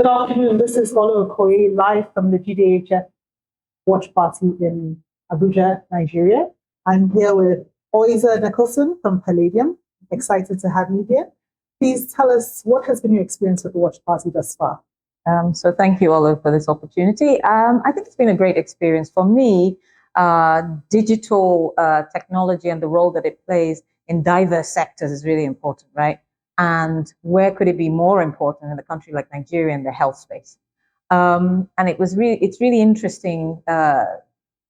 Good afternoon. This is Olu Okoye, live from the GDHF watch party in Abuja, Nigeria. I'm here with Oiza Nicholson from Palladium. Excited to have you here. Please tell us, what has been your experience with the watch party thus far? So thank you, Olu, for this opportunity. I think it's been a great experience for me. Digital technology and the role that it plays in diverse sectors is really important, right? And where could it be more important in a country like Nigeria in the health space? And it's really interesting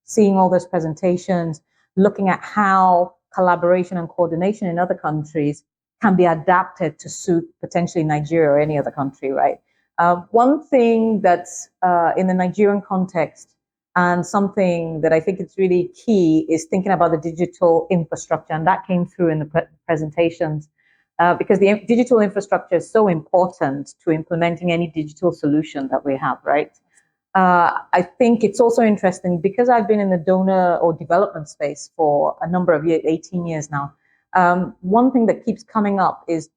seeing all those presentations, looking at how collaboration and coordination in other countries can be adapted to suit potentially Nigeria or any other country, right? One thing that's in the Nigerian context, and something that I think is really key, is thinking about the digital infrastructure, and that came through in the presentations. Because the digital infrastructure is so important to implementing any digital solution that we have, right? I think it's also interesting because I've been in the donor or development space for a number of years, 18 years now. One thing that keeps coming up is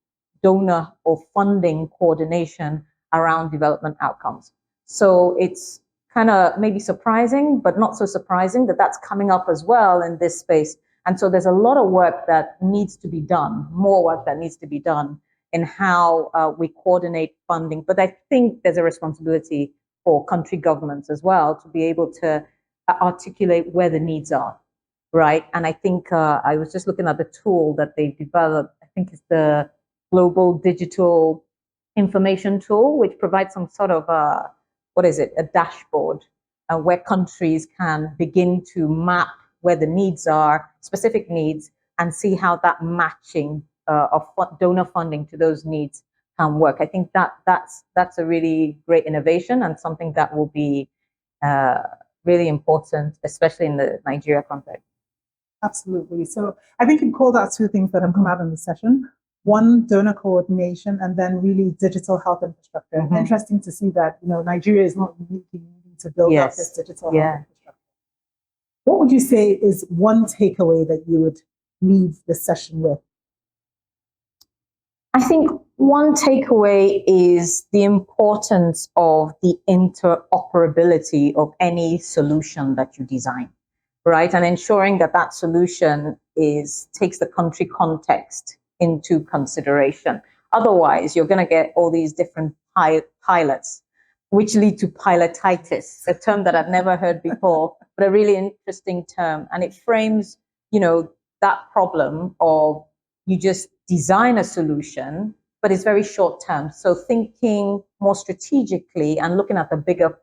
donor or funding coordination around development outcomes. So it's kind of maybe surprising, but not so surprising that that's coming up as well in this space. And so there's a lot of work that needs to be done, more work that needs to be done in how we coordinate funding. But I think there's a responsibility for country governments as well to be able to articulate where the needs are, right? And I think I was just looking at the tool that they've developed. I think it's the Global Digital Information Tool, which provides some sort of, a dashboard where countries can begin to map where the needs are, specific needs, and see how that matching of donor funding to those needs can work. I think that's a really great innovation and something that will be really important, especially in the Nigeria context. Absolutely. So I think you called out two things that have come out in the session. One, donor coordination, and then really digital health infrastructure. Mm-hmm. Interesting to see that, Nigeria is not uniquely needing to build up this digital health infrastructure. What would you say is one takeaway that you would leave this session with? I think one takeaway is the importance of the interoperability of any solution that you design, right? And ensuring that that solution takes the country context into consideration. Otherwise, you're going to get all these different pilots, which lead to pilotitis, a term that I've never heard before, but a really interesting term. And it frames, that problem of you just design a solution, but it's very short term. So thinking more strategically and looking at the bigger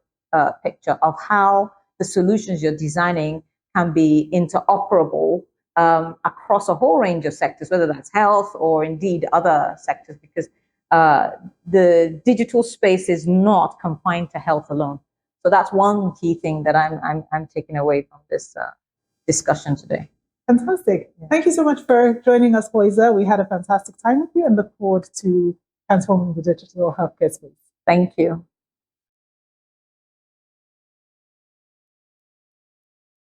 picture of how the solutions you're designing can be interoperable across a whole range of sectors, whether that's health or indeed other sectors, because the digital space is not confined to health alone. So that's one key thing that I'm taking away from this discussion today. Fantastic. Yeah. Thank you so much for joining us, Oiza. We had a fantastic time with you and look forward to transforming the digital healthcare space. Thank you.